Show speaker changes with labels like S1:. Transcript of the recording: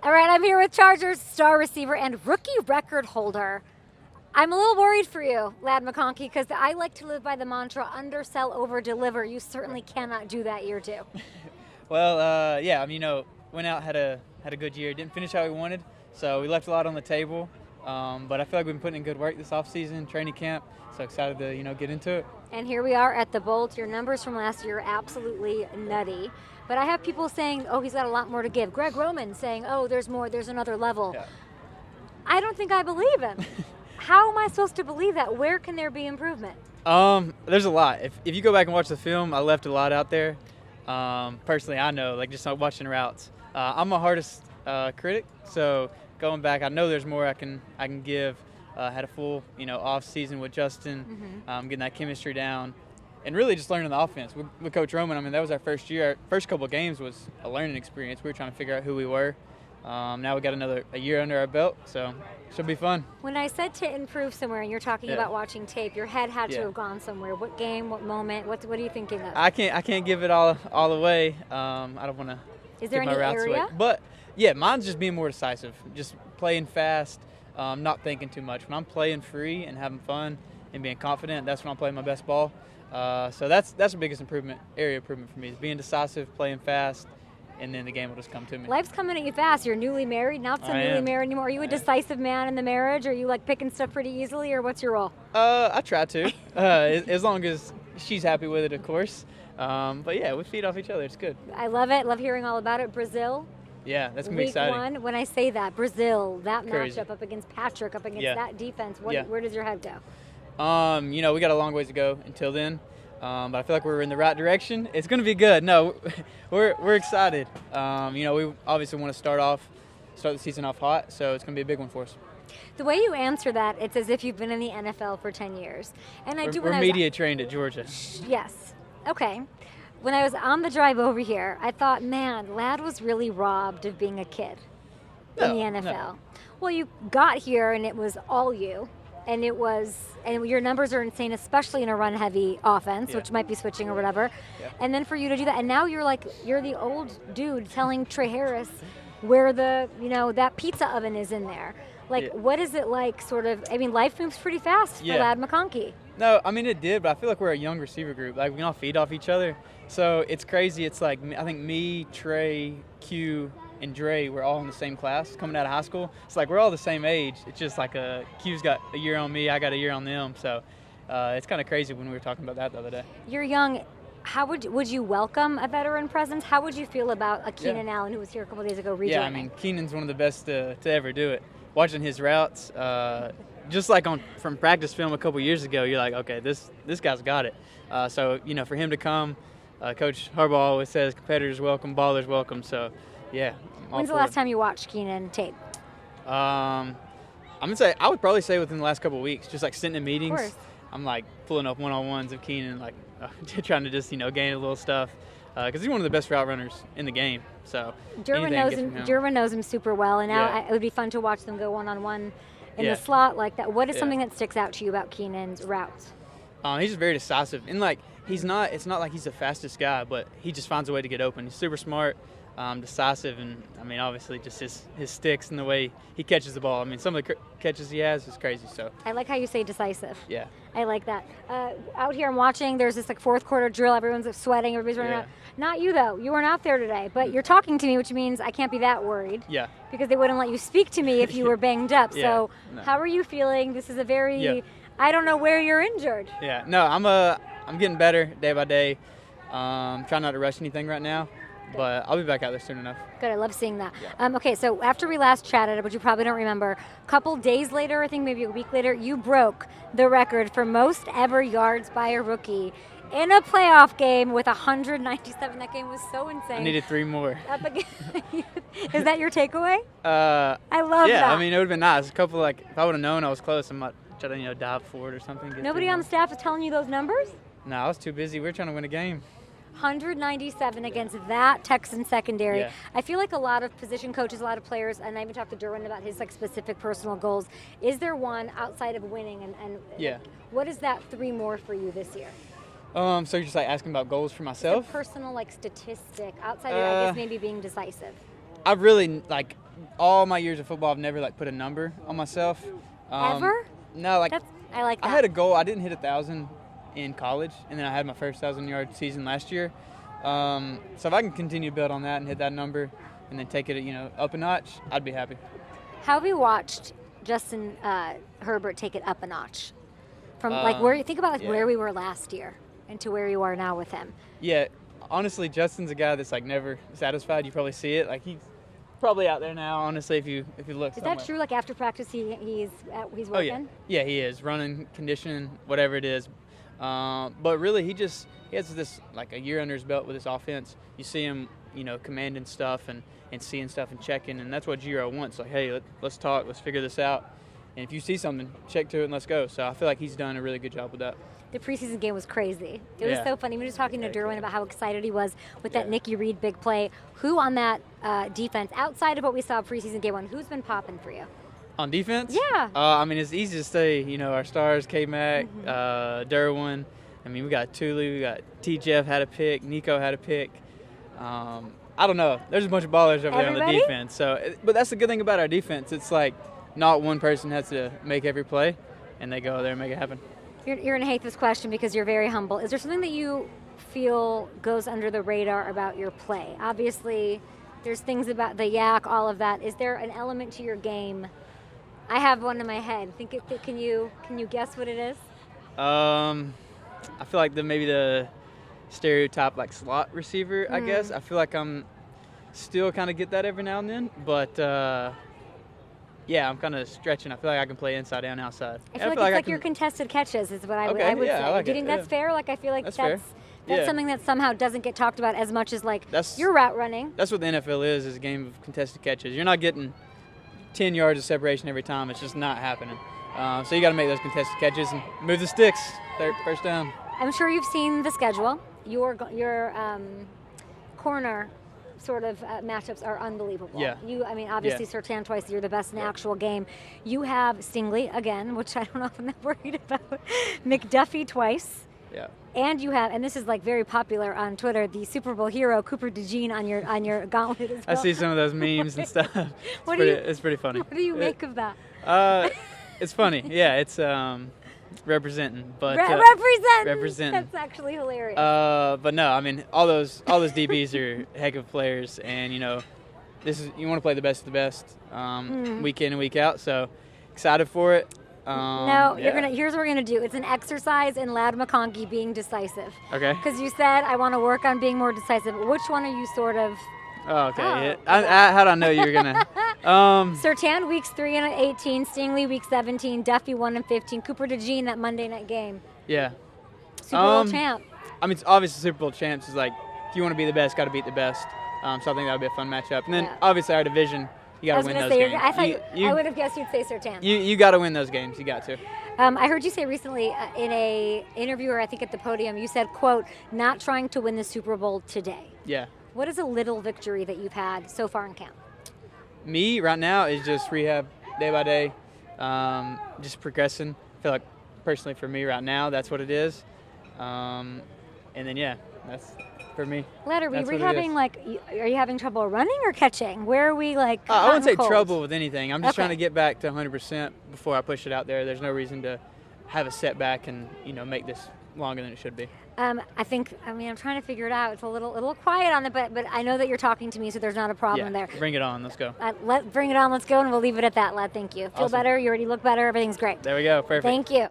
S1: All right, I'm here with Chargers star receiver and rookie record holder. I'm a little worried for you, Ladd McConkey, because I like to live by the mantra, undersell, over-deliver. You certainly cannot do that year two.
S2: Well, yeah, I mean, went out, had a good year. Didn't finish how we wanted, so we left a lot on the table. But I feel like we've been putting in good work this offseason, training camp. So excited to, get into it.
S1: And here we are at the Bolt. Your numbers from last year are absolutely nutty. But I have people saying, oh, he's got a lot more to give. Greg Roman saying, oh, there's more, there's another level.
S2: Yeah.
S1: I don't think I believe him. How am I supposed to believe that? Where can there be improvement?
S2: There's a lot. If you go back and watch the film, I left a lot out there. Personally, I know, just watching routes. I'm my hardest critic, so going back, I know there's more I can give. Had a full, off season with Justin, getting that chemistry down, and really just learning the offense with Coach Roman. I mean, that was our first year. Our first couple of games was a learning experience. We were trying to figure out who we were. Now we got a year under our belt, so should be fun.
S1: When I said to improve somewhere, and you're talking about watching tape, your head had to have gone somewhere. What game? What moment? What are you thinking of?
S2: I can't give it all away. I don't want to.
S1: Is there any area?
S2: But yeah, mine's just being more decisive, just playing fast, not thinking too much. When I'm playing free and having fun and being confident, that's when I'm playing my best ball. So that's the biggest area improvement for me is being decisive, playing fast. And then the game will just come to me.
S1: Life's coming at you fast. You're newly married. Not so newly married anymore. Are you a decisive man in the marriage? Are you picking stuff pretty easily, or what's your role?
S2: I try to, as long as she's happy with it, of course. But yeah, we feed off each other. It's good.
S1: I love it. Love hearing all about it. Brazil.
S2: Yeah, that's gonna be exciting.
S1: Week 1. When I say that, Brazil, that
S2: Crazy.
S1: matchup up against Patrick, up against that defense. Where does your head go?
S2: We got a long ways to go until then. But I feel like we're in the right direction. It's going to be good. No, we're excited. We obviously want to start the season off hot, so it's going to be a big one for us.
S1: The way you answer that, it's as if you've been in the NFL for 10 years. And
S2: we're media trained at Georgia.
S1: Yes. Okay. When I was on the drive over here, I thought, man, Ladd was really robbed of being a kid in the NFL.
S2: No.
S1: Well, you got here, and it was all you. And your numbers are insane, especially in a run-heavy offense, which might be switching or whatever. Yeah. And then for you to do that, and now you're the old dude telling Trey Harris where that pizza oven is in there. What is it like? Life moves pretty fast for Ladd McConkey.
S2: No, I mean it did, but I feel like we're a young receiver group. We can all feed off each other, so it's crazy. It's I think me, Trey, Q, and Dre were all in the same class coming out of high school. It's we're all the same age. It's just Q's got a year on me, I got a year on them. So it's kind of crazy when we were talking about that the other day.
S1: You're young. How would you welcome a veteran presence? How would you feel about a Keenan Allen who was here a couple days ago rejoining?
S2: Yeah, I mean, Keenan's one of the best to ever do it. Watching his routes, just from practice film a couple years ago, you're okay, this guy's got it. So, for him to come, Coach Harbaugh always says competitors welcome, ballers welcome. So, yeah.
S1: When's the last time you watched Keenan tape?
S2: I would probably say within the last couple of weeks, just sitting in meetings.
S1: Of course.
S2: I'm pulling up one-on-ones of Keenan, trying to just gain a little stuff because he's one of the best route runners in the game. So
S1: Derwin knows him super well, and now it would be fun to watch them go one-on-one in the slot like that. What is something that sticks out to you about Keenan's routes?
S2: He's just very decisive, and he's not. It's not like he's the fastest guy, but he just finds a way to get open. He's super smart. Decisive, and obviously just his sticks and the way he catches the ball. Some of the catches he has is crazy. So
S1: I like how you say decisive.
S2: Yeah,
S1: I like that. Out here I'm watching. There's this fourth quarter drill. Everyone's sweating. Everybody's running out. Not you though. You weren't out there today, but you're talking to me, which means I can't be that worried.
S2: Yeah.
S1: Because they wouldn't let you speak to me if you were banged up. So how are you feeling? This is a very I don't know where you're injured.
S2: Yeah. No, I'm getting better day by day. Trying not to rush anything right now. But I'll be back out there soon enough.
S1: Good, I love seeing that.
S2: Yeah.
S1: Okay, so after we last chatted, which you probably don't remember, a couple days later, I think maybe a week later, you broke the record for most ever yards by a rookie in a playoff game with 197. That game was so insane.
S2: I needed 3 more.
S1: Is that your takeaway?
S2: I
S1: love that.
S2: Yeah, it would have been nice. A couple, if I would have known I was close, I might try to, dive for it or something.
S1: Nobody on the staff is telling you those numbers?
S2: No, I was too busy. We were trying to win a game.
S1: 197 against that Texan secondary.
S2: Yeah.
S1: I feel like a lot of position coaches, a lot of players, and I even talked to Derwin about his specific personal goals. Is there one outside of winning? And what is that 3 more for you this year?
S2: So you're just asking about goals for myself?
S1: It's a personal statistic outside of I guess maybe being decisive.
S2: I really all my years of football, I've never like put a number on myself.
S1: Ever?
S2: No, like
S1: I like that.
S2: I had a goal. I didn't hit 1,000 in college, and then I had my first 1,000-yard season last year. So if I can continue to build on that and hit that number, and then take it, up a notch, I'd be happy.
S1: How have you watched Justin Herbert take it up a notch? From where you think about where we were last year and to where you are now with him.
S2: Yeah, honestly, Justin's a guy that's like never satisfied. You probably see it. Like he's probably out there now. Honestly, if you look.
S1: Is that true? Like after practice, he's working.
S2: Oh yeah, he is running, conditioning, whatever it is. But really, he has this like a year under his belt with this offense. You see him, commanding stuff and seeing stuff and checking, and that's what Giro wants. Like, hey, let's talk, let's figure this out. And if you see something, check to it and let's go. So I feel like he's done a really good job with that.
S1: The preseason game was crazy. It was so funny. We were just talking to Derwin about how excited he was with that Nicky Reed big play. Who on that defense, outside of what we saw preseason game one, who's been popping for you?
S2: On defense?
S1: Yeah.
S2: It's easy to say, our stars, K-Mac, Derwin. We got Tulu, we got T-Jeff had a pick, Nico had a pick. I don't know. There's a bunch of ballers over there on the defense. But that's the good thing about our defense. It's like not one person has to make every play, and they go there and make it happen.
S1: You're going to hate this question because you're very humble. Is there something that you feel goes under the radar about your play? Obviously, there's things about the yak, all of that. Is there an element to your game? I have one in my head. Can you guess what it is?
S2: I feel like maybe the stereotype like slot receiver, I guess. I feel like I'm still kind of get that every now and then, but I'm kind of stretching. I feel like I can play inside and outside.
S1: I feel like it's your contested catches is what I would say.
S2: Like
S1: Do you think that's fair? Like I feel like that's
S2: fair.
S1: That's something that somehow doesn't get talked about as much as your route running.
S2: That's what the NFL is a game of contested catches. You're not getting 10 yards of separation every time. It's just not happening. So you got to make those contested catches and move the sticks. First down.
S1: I'm sure you've seen the schedule. Your corner sort of matchups are unbelievable.
S2: Yeah.
S1: Obviously Surtain twice, you're the best in the actual game. You have Stingley again, which I don't know if I'm that worried about. McDuffie twice.
S2: Yeah.
S1: And you have, and this is very popular on Twitter, the Super Bowl hero Cooper DeJean on your gauntlet as well.
S2: I see some of those memes and stuff. It's pretty funny.
S1: What do you make of that?
S2: It's funny. Yeah, it's representing, but representing.
S1: That's actually hilarious.
S2: But no, all those DBs are heck of players, and you want to play the best of the best week in and week out. So excited for it.
S1: Here's what we're gonna do. It's an exercise in Ladd McConkey being decisive.
S2: Okay.
S1: Because you said I want to work on being more decisive. Which one are you sort of?
S2: Oh, okay. How'd I know you were gonna?
S1: Surtain weeks 3 and 18, Stingley week 17, Duffy 1 and 15, Cooper DeJean that Monday night game.
S2: Yeah.
S1: Super Bowl champ.
S2: It's obviously Super Bowl champs is like if you want to be the best, got to beat the best. So I think that would be a fun matchup. And then obviously our division, you got to win those games.
S1: I would have guessed you'd say Surtain.
S2: You got to win those games. You got to.
S1: I heard you say recently in a interview, or I think at the podium, you said, quote, not trying to win the Super Bowl today.
S2: Yeah.
S1: What is a little victory that you've had so far in camp?
S2: Me right now is just rehab day by day, just progressing. I feel like personally for me right now, that's what it is. And then, that's for me.
S1: Ladd, are we rehabbing, are you having trouble running or catching? Where are we,
S2: I wouldn't say trouble with anything. I'm just trying to get back to 100% before I push it out there. There's no reason to have a setback and, make this longer than it should be.
S1: I'm trying to figure it out. It's a little quiet on it, but I know that you're talking to me, so there's not a problem there.
S2: Bring it on. Let's go.
S1: Bring it on. Let's go, and we'll leave it at that, Ladd. Thank you. Feel better. You already look better. Everything's great.
S2: There we go. Perfect.
S1: Thank you.